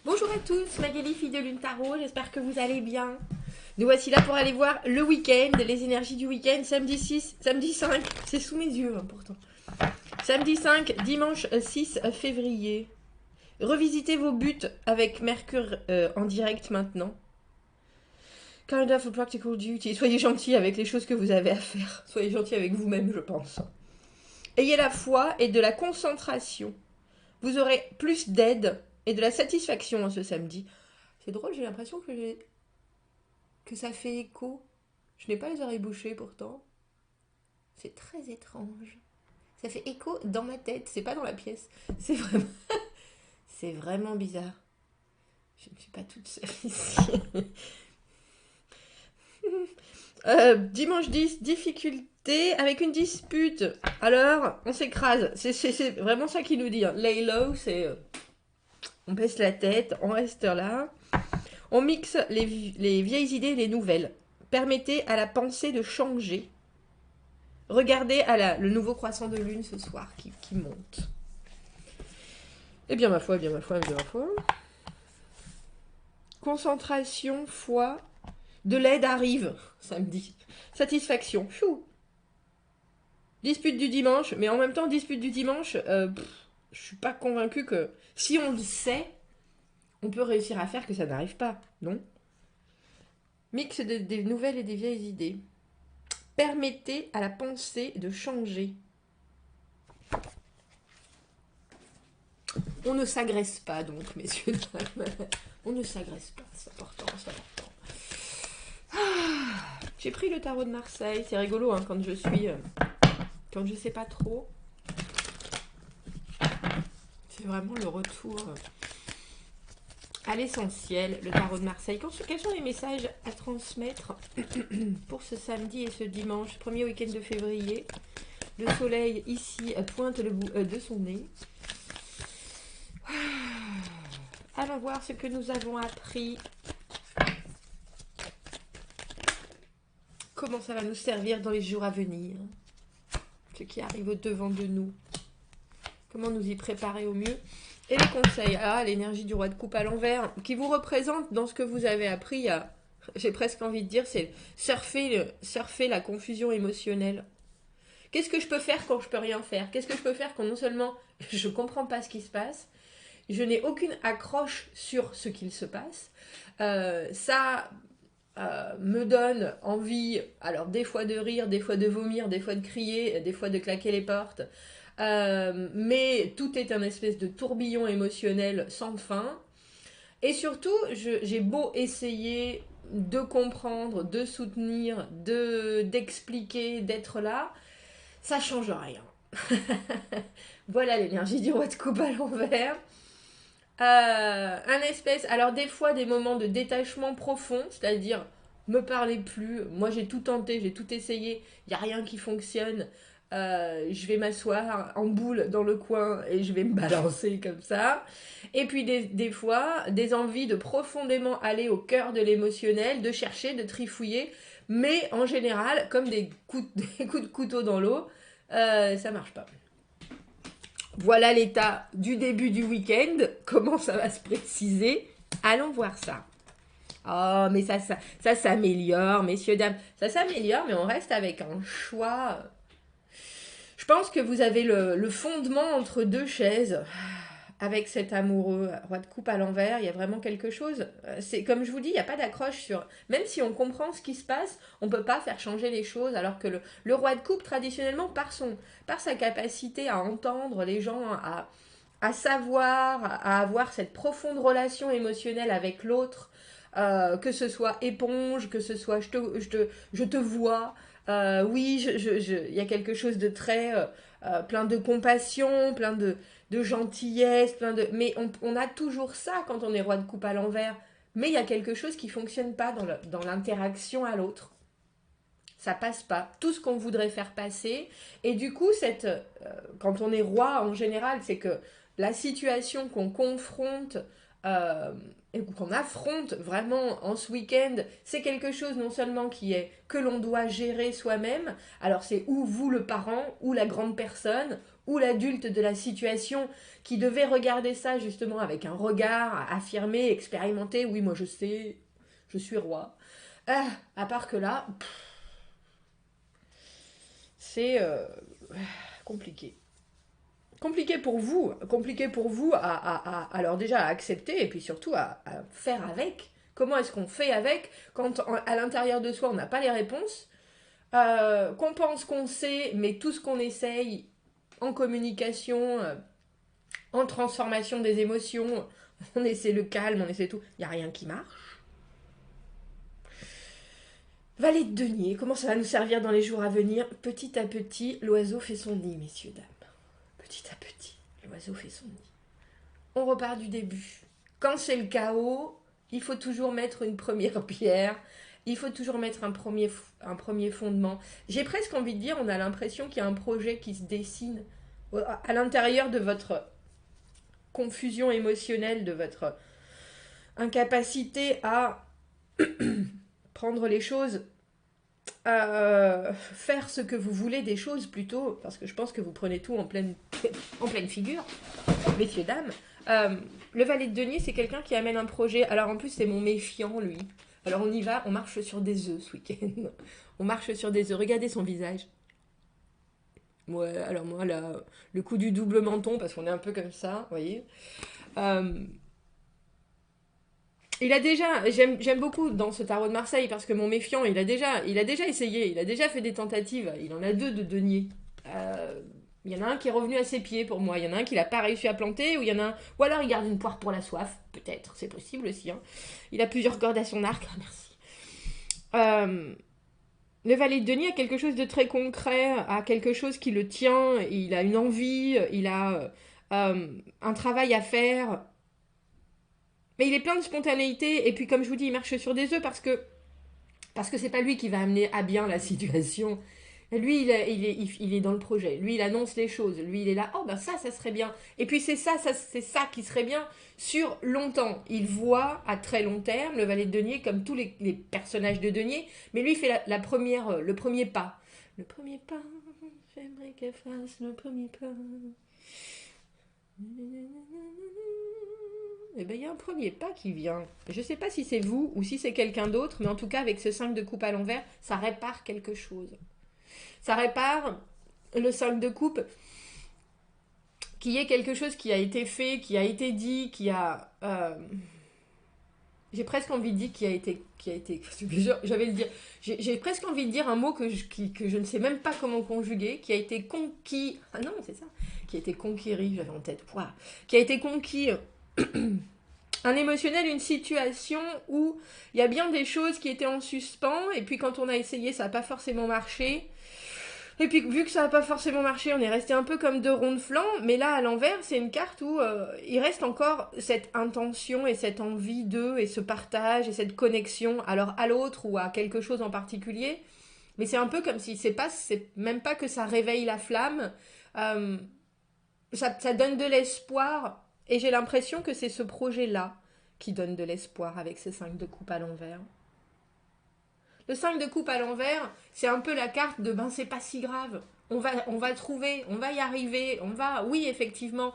Bonjour à tous, Magali, fille de Lune Tarot, j'espère que vous allez bien. Nous voici là pour aller voir le week-end, les énergies du week-end, samedi 6, samedi 5, c'est sous mes yeux pourtant. Samedi 5, dimanche 6 février. Revisitez vos buts avec Mercure en direct maintenant. Calendar for practical duty, soyez gentils avec les choses que vous avez à faire. Soyez gentils avec vous-même, je pense. Ayez la foi et de la concentration. Vous aurez plus d'aide et de la satisfaction ce samedi. C'est drôle, j'ai l'impression que ça fait écho. Je n'ai pas les oreilles bouchées pourtant. C'est très étrange. Ça fait écho dans ma tête, c'est pas dans la pièce. C'est vraiment, c'est vraiment bizarre. Je ne suis pas toute seule ici. Dimanche 10, difficulté avec une dispute. Alors, on s'écrase. C'est vraiment ça qui nous dit. Hein. Lay low, c'est on baisse la tête, on reste là. On mixe les vieilles idées et les nouvelles. Permettez à la pensée de changer. Regardez le nouveau croissant de lune ce soir qui monte. Eh bien ma foi, eh bien ma foi, eh bien ma foi. Concentration, foi, de l'aide arrive samedi. Satisfaction, chou. Dispute du dimanche, mais en même temps dispute du dimanche, je suis pas convaincue que si on le sait, on peut réussir à faire que ça n'arrive pas, non? Mix des nouvelles et des vieilles idées. Permettez à la pensée de changer. On ne s'agresse pas donc, messieurs, dames. On ne s'agresse pas, c'est important, c'est important. J'ai pris le tarot de Marseille, c'est rigolo hein, quand je sais pas trop. C'est vraiment le retour à l'essentiel, le tarot de Marseille. Quels sont les messages à transmettre pour ce samedi et ce dimanche, premier week-end de février? Le soleil ici pointe le bout de son nez. Allons voir ce que nous avons appris. Comment ça va nous servir dans les jours à venir. Ce qui arrive au devant de nous. Comment nous y préparer au mieux. Et les conseils. Ah, l'énergie du roi de coupe à l'envers, qui vous représente dans ce que vous avez appris. J'ai presque envie de dire, c'est surfer la confusion émotionnelle. Qu'est-ce que je peux faire quand je peux rien faire? Qu'est-ce que je peux faire quand non seulement je comprends pas ce qui se passe, je n'ai aucune accroche sur ce qu'il se passe. Ça me donne envie, alors des fois de rire, des fois de vomir, des fois de crier, des fois de claquer les portes. Mais tout est un espèce de tourbillon émotionnel sans fin. Et surtout, j'ai beau essayer de comprendre, de soutenir, d'expliquer, d'être là, ça change rien. Voilà l'énergie du roi de coupe à l'envers. Un espèce, alors des fois des moments de détachement profond, c'est-à-dire me parlez plus, moi j'ai tout tenté, j'ai tout essayé, il n'y a rien qui fonctionne, je vais m'asseoir en boule dans le coin et je vais me balancer comme ça. Et puis des fois, des envies de profondément aller au cœur de l'émotionnel, de chercher, de trifouiller, mais en général, comme des coups de couteau dans l'eau, ça marche pas. Voilà l'état du début du week-end. Comment ça va se préciser? Allons voir ça. Oh, mais ça s'améliore, messieurs, dames. Ça s'améliore, mais on reste avec un choix. Je pense que vous avez le fondement entre deux chaises. Avec cet amoureux, roi de coupe à l'envers, il y a vraiment quelque chose. C'est comme je vous dis, il n'y a pas d'accroche sur. Même si on comprend ce qui se passe, on ne peut pas faire changer les choses. Alors que le roi de coupe, traditionnellement, par sa capacité à entendre les gens, à savoir, à avoir cette profonde relation émotionnelle avec l'autre, que ce soit éponge, que ce soit je te vois. Oui, il y a quelque chose de très plein de compassion, plein de gentillesse, mais on a toujours ça quand on est roi de coupe à l'envers. Mais il y a quelque chose qui fonctionne pas dans l'interaction à l'autre. Ça passe pas. Tout ce qu'on voudrait faire passer. Et du coup, quand on est roi en général, c'est que la situation qu'on confronte et qu'on affronte vraiment en ce week-end, c'est quelque chose non seulement que l'on doit gérer soi-même. Alors c'est ou vous le parent, ou la grande personne, ou l'adulte de la situation qui devait regarder ça justement avec un regard affirmé, expérimenté, oui moi je sais, je suis roi. À part que là, c'est compliqué. Compliqué pour vous alors déjà à accepter et puis surtout à faire avec. Comment est-ce qu'on fait avec quand à l'intérieur de soi on n'a pas les réponses, qu'on pense qu'on sait, mais tout ce qu'on essaye en communication, en transformation des émotions, on essaie le calme, on essaie tout, il n'y a rien qui marche. Valet de denier, comment ça va nous servir dans les jours à venir? Petit à petit, l'oiseau fait son nid, messieurs, dames. Petit à petit, l'oiseau fait son nid. On repart du début. Quand c'est le chaos, il faut toujours mettre une première pierre. Il faut toujours mettre un premier fondement. J'ai presque envie de dire, on a l'impression qu'il y a un projet qui se dessine à l'intérieur de votre confusion émotionnelle, de votre incapacité à prendre les choses, faire ce que vous voulez des choses plutôt, parce que je pense que vous prenez tout en pleine figure, messieurs, dames. Le valet de denier, c'est quelqu'un qui amène un projet. Alors en plus, c'est mon méfiant, lui. Alors on y va, on marche sur des œufs ce week-end. On marche sur des œufs. Regardez son visage. Ouais, alors moi, là, le coup du double menton, parce qu'on est un peu comme ça, vous voyez. Il a déjà, j'aime beaucoup dans ce tarot de Marseille, parce que mon méfiant, il a déjà essayé, il a déjà fait des tentatives. Il en a 2 de denier. Il y en a un qui est revenu à ses pieds pour moi. Il y en a un qui n'a pas réussi à planter, ou il y en a un... Ou alors il garde une poire pour la soif, peut-être, c'est possible aussi. Hein. Il a plusieurs cordes à son arc, merci. Le valet de denier a quelque chose de très concret, a quelque chose qui le tient, il a une envie, il a un travail à faire. Mais il est plein de spontanéité, et puis comme je vous dis, il marche sur des œufs parce que c'est pas lui qui va amener à bien la situation. Lui, il est dans le projet. Lui, il annonce les choses. Lui, il est là. Oh, ben ça serait bien. Et puis, c'est ça qui serait bien sur longtemps. Il voit à très long terme le valet de denier comme tous les personnages de denier. Mais lui, il fait le premier pas. Le premier pas. J'aimerais qu'elle fasse le premier pas. Eh ben, il y a un premier pas qui vient. Je sais pas si c'est vous ou si c'est quelqu'un d'autre, mais en tout cas, avec ce 5 de coupe à l'envers, ça répare quelque chose. Ça répare le 5 de coupe, qui est quelque chose qui a été fait, qui a été dit, qui a... j'ai presque envie de dire qui a été j'avais le dire. J'ai presque envie de dire un mot que je ne sais même pas comment conjuguer, qui a été conquis... Ah non, c'est ça. Qui a été conquéri, j'avais en tête. Wow. Qui a été conquis... un émotionnel, une situation où il y a bien des choses qui étaient en suspens, et puis quand on a essayé, ça n'a pas forcément marché. Et puis vu que ça n'a pas forcément marché, on est resté un peu comme 2 ronds de flanc, mais là à l'envers, c'est une carte où il reste encore cette intention et cette envie d'eux, et ce partage et cette connexion, alors à l'autre ou à quelque chose en particulier. Mais c'est un peu comme si c'est même pas que ça réveille la flamme, ça donne de l'espoir, et j'ai l'impression que c'est ce projet-là qui donne de l'espoir avec ces 5 de coupe à l'envers. Le 5 de coupe à l'envers, c'est un peu la carte de ben c'est pas si grave. On va trouver, on va y arriver, oui effectivement,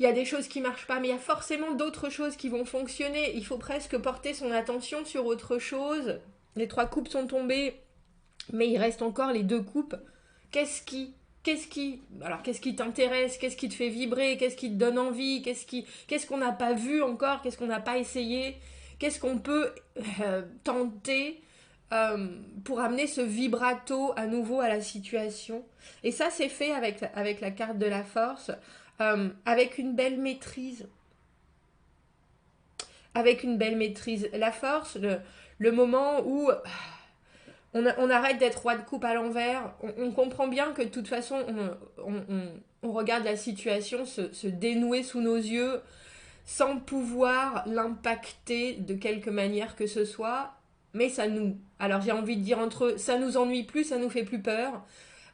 il y a des choses qui marchent pas, mais il y a forcément d'autres choses qui vont fonctionner. Il faut presque porter son attention sur autre chose. Les 3 coupes sont tombées, mais il reste encore les 2 coupes. Qu'est-ce qui t'intéresse? Qu'est-ce qui te fait vibrer? Qu'est-ce qui te donne envie? Qu'est-ce qu'on n'a pas vu encore? Qu'est-ce qu'on n'a pas essayé? Qu'est-ce qu'on peut tenter pour amener ce vibrato à nouveau à la situation? Et ça, c'est fait avec la carte de la force, avec une belle maîtrise. Avec une belle maîtrise. La force, le moment où... On arrête d'être roi de coupe à l'envers. On comprend bien que de toute façon, on regarde la situation se dénouer sous nos yeux sans pouvoir l'impacter de quelque manière que ce soit. Mais ça nous... Alors j'ai envie de dire entre eux, ça nous ennuie plus, ça nous fait plus peur.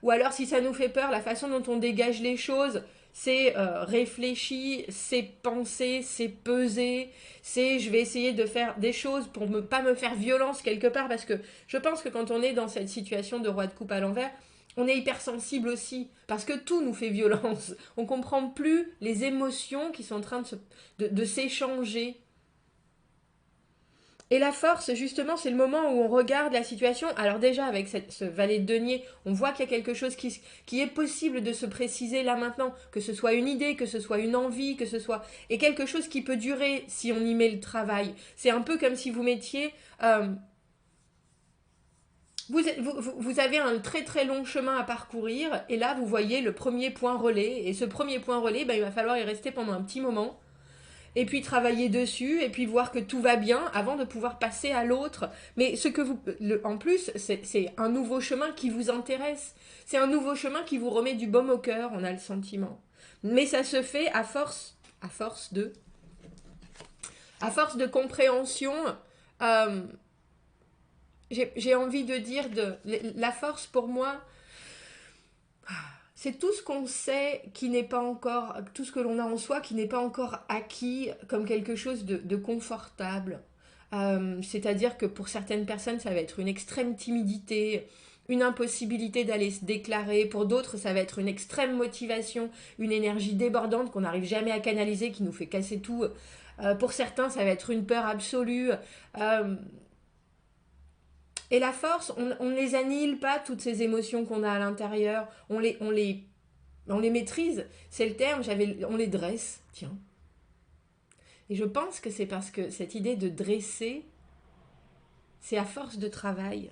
Ou alors si ça nous fait peur, la façon dont on dégage les choses, c'est réfléchi, c'est pensé, c'est pesé, c'est je vais essayer de faire des choses pour pas me faire violence quelque part, parce que je pense que quand on est dans cette situation de roi de coupe à l'envers, On est hypersensible aussi, parce que tout nous fait violence. On ne comprend plus les émotions qui sont en train de s'échanger. Et la force, justement, c'est le moment où on regarde la situation. Alors déjà, avec ce valet de denier, on voit qu'il y a quelque chose qui est possible de se préciser là maintenant. Que ce soit une idée, que ce soit une envie, que ce soit... Et quelque chose qui peut durer si on y met le travail. C'est un peu comme si vous mettiez... Vous avez un très très long chemin à parcourir et là vous voyez le premier point relais et ce premier point relais, ben, il va falloir y rester pendant un petit moment et puis travailler dessus et puis voir que tout va bien avant de pouvoir passer à l'autre. Mais ce que en plus, c'est un nouveau chemin qui vous intéresse. C'est un nouveau chemin qui vous remet du baume au cœur, on a le sentiment. Mais ça se fait à force de compréhension. Euh, j'ai envie de dire, la force pour moi, c'est tout ce qu'on sait qui n'est pas encore, tout ce que l'on a en soi qui n'est pas encore acquis comme quelque chose de confortable. C'est-à-dire que pour certaines personnes, ça va être une extrême timidité, une impossibilité d'aller se déclarer. Pour d'autres, ça va être une extrême motivation, une énergie débordante qu'on n'arrive jamais à canaliser, qui nous fait casser tout. Pour certains, ça va être une peur absolue. Et la force, on ne les annihile pas, toutes ces émotions qu'on a à l'intérieur. On les maîtrise, c'est le terme, on les dresse, tiens. Et je pense que c'est parce que cette idée de dresser, c'est à force de travail.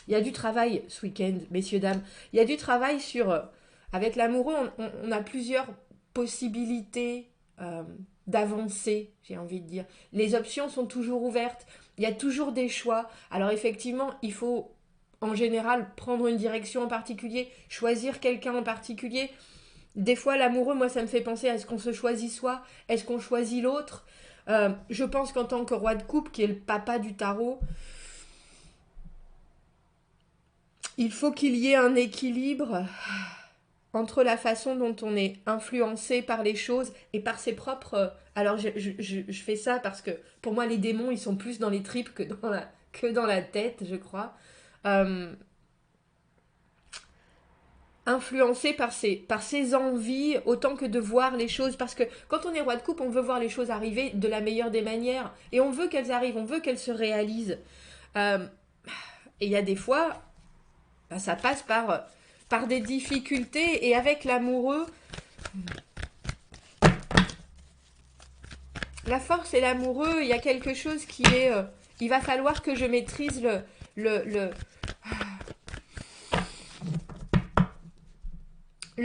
Il y a du travail ce week-end, messieurs, dames. Il y a du travail sur... avec l'amoureux, on a plusieurs possibilités d'avancer, j'ai envie de dire. Les options sont toujours ouvertes. Il y a toujours des choix. Alors effectivement, il faut en général prendre une direction en particulier, choisir quelqu'un en particulier. Des fois, l'amoureux, moi, ça me fait penser à est-ce qu'on se choisit soi, est-ce qu'on choisit l'autre. Je pense qu'en tant que roi de coupe, qui est le papa du tarot, il faut qu'il y ait un équilibre entre la façon dont on est influencé par les choses et par ses propres... Alors je fais ça parce que pour moi les démons ils sont plus dans les tripes que dans la tête, je crois. Influencé par ses envies autant que de voir les choses, parce que quand on est roi de coupe on veut voir les choses arriver de la meilleure des manières et on veut qu'elles arrivent, on veut qu'elles se réalisent. Et il y a des fois ça passe par des difficultés, et avec l'amoureux, la force et l'amoureux, il y a quelque chose qui est... il va falloir que je maîtrise le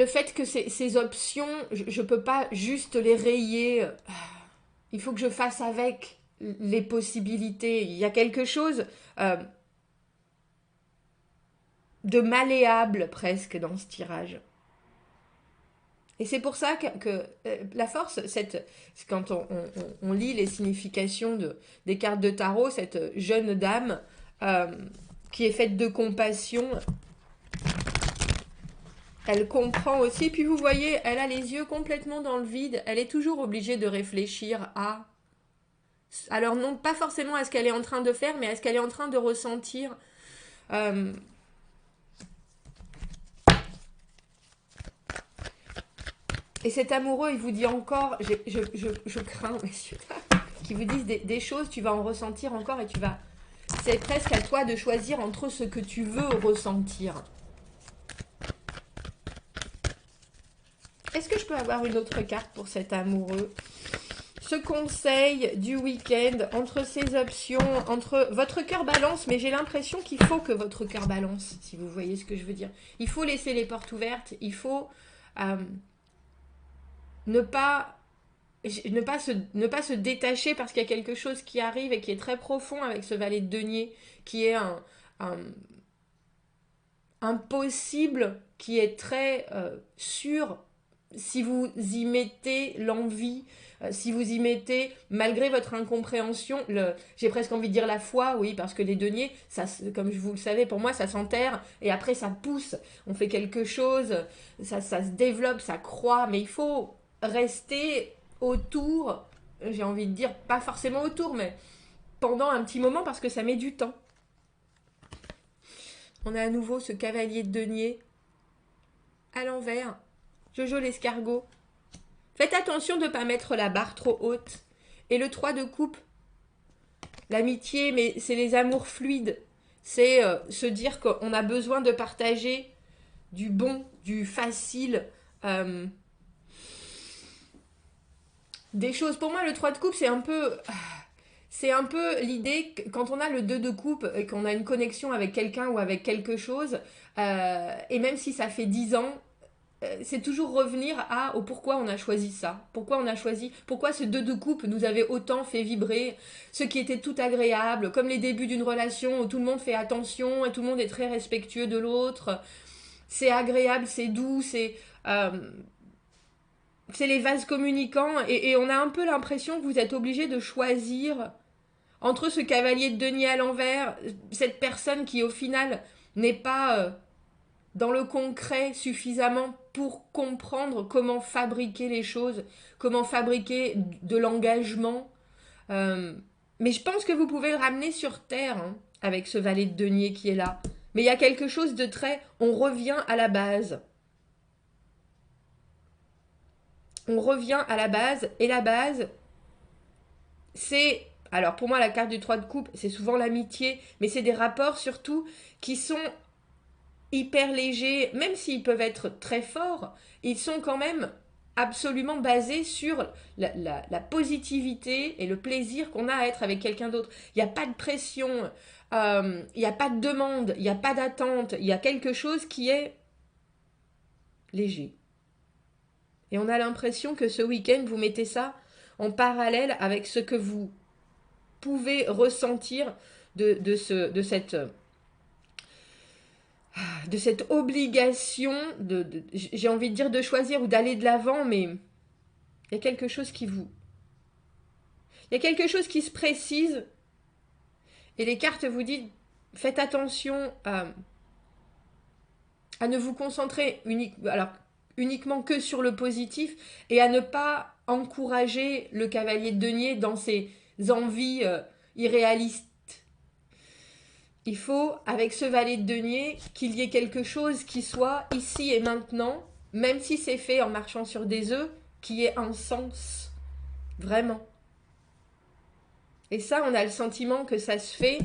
fait que ces options, je ne peux pas juste les rayer. Il faut que je fasse avec les possibilités. Il y a quelque chose de malléable presque dans ce tirage. Et c'est pour ça que la force, quand on lit les significations des cartes de tarot, cette jeune dame qui est faite de compassion, elle comprend aussi. Puis vous voyez, elle a les yeux complètement dans le vide. Elle est toujours obligée de réfléchir à... Alors non, pas forcément à ce qu'elle est en train de faire, mais à ce qu'elle est en train de ressentir. Et cet amoureux, il vous dit encore, je crains, messieurs, qu'il vous dise des choses, tu vas en ressentir encore et tu vas... C'est presque à toi de choisir entre ce que tu veux ressentir. Est-ce que je peux avoir une autre carte pour cet amoureux ? Ce conseil du week-end, entre ces options, entre votre cœur balance, mais j'ai l'impression qu'il faut que votre cœur balance, si vous voyez ce que je veux dire. Il faut laisser les portes ouvertes, il faut... ne pas se détacher parce qu'il y a quelque chose qui arrive et qui est très profond avec ce valet de denier, qui est un possible qui est très sûr si vous y mettez l'envie, si vous y mettez, malgré votre incompréhension, j'ai presque envie de dire la foi, oui, parce que les deniers, ça, comme vous le savez, pour moi, ça s'enterre, et après ça pousse, on fait quelque chose, ça se développe, ça croît, mais il faut rester autour, j'ai envie de dire, pas forcément autour, mais pendant un petit moment, parce que ça met du temps. On a à nouveau ce cavalier de denier à l'envers. Jojo l'escargot. Faites attention de ne pas mettre la barre trop haute. Et le 3 de coupe, l'amitié, mais c'est les amours fluides. C'est se dire qu'on a besoin de partager du bon, du facile, des choses. Pour moi, le 3 de coupe, c'est un peu l'idée, quand on a le 2 de coupe et qu'on a une connexion avec quelqu'un ou avec quelque chose, et même si ça fait 10 ans, c'est toujours revenir au pourquoi on a choisi ça. Pourquoi ce 2 de coupe nous avait autant fait vibrer, ce qui était tout agréable, comme les débuts d'une relation où tout le monde fait attention et tout le monde est très respectueux de l'autre. C'est agréable, c'est doux, c'est les vases communicants et on a un peu l'impression que vous êtes obligé de choisir entre ce cavalier de denier à l'envers, cette personne qui au final n'est pas dans le concret suffisamment pour comprendre comment fabriquer les choses, comment fabriquer de l'engagement. Mais je pense que vous pouvez le ramener sur terre hein, avec ce valet de denier qui est là. Mais il y a quelque chose de très... On revient à la base. On revient à la base. Et la base, c'est... Alors pour moi, la carte du 3 de coupe, c'est souvent l'amitié. Mais c'est des rapports surtout qui sont hyper légers. Même s'ils peuvent être très forts, ils sont quand même absolument basés sur la positivité et le plaisir qu'on a à être avec quelqu'un d'autre. Il n'y a pas de pression... il n'y a pas de demande, il n'y a pas d'attente, il y a quelque chose qui est léger. Et on a l'impression que ce week-end, vous mettez ça en parallèle avec ce que vous pouvez ressentir de cette obligation, j'ai envie de dire de choisir ou d'aller de l'avant, mais il y a quelque chose qui vous... Il y a quelque chose qui se précise. Et les cartes vous disent, faites attention à ne vous concentrer uniquement que sur le positif et à ne pas encourager le cavalier de denier dans ses envies irréalistes. Il faut, avec ce valet de denier, qu'il y ait quelque chose qui soit ici et maintenant, même si c'est fait en marchant sur des œufs, qui ait un sens. Vraiment. Et ça, on a le sentiment que ça se fait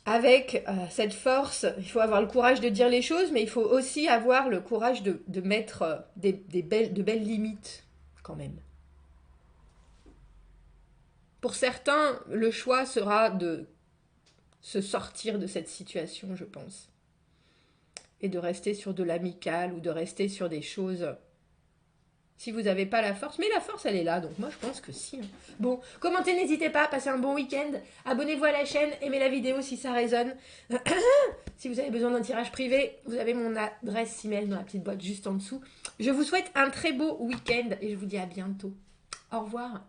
avec cette force. Il faut avoir le courage de dire les choses, mais il faut aussi avoir le courage de mettre de belles limites, quand même. Pour certains, le choix sera de se sortir de cette situation, je pense. Et de rester sur de l'amical ou de rester sur des choses... Si vous n'avez pas la force, mais la force elle est là, donc moi je pense que si. Bon, commentez, n'hésitez pas, passez un bon week-end, abonnez-vous à la chaîne, aimez la vidéo si ça résonne. Si vous avez besoin d'un tirage privé, vous avez mon adresse email dans la petite boîte juste en dessous. Je vous souhaite un très beau week-end et je vous dis à bientôt. Au revoir.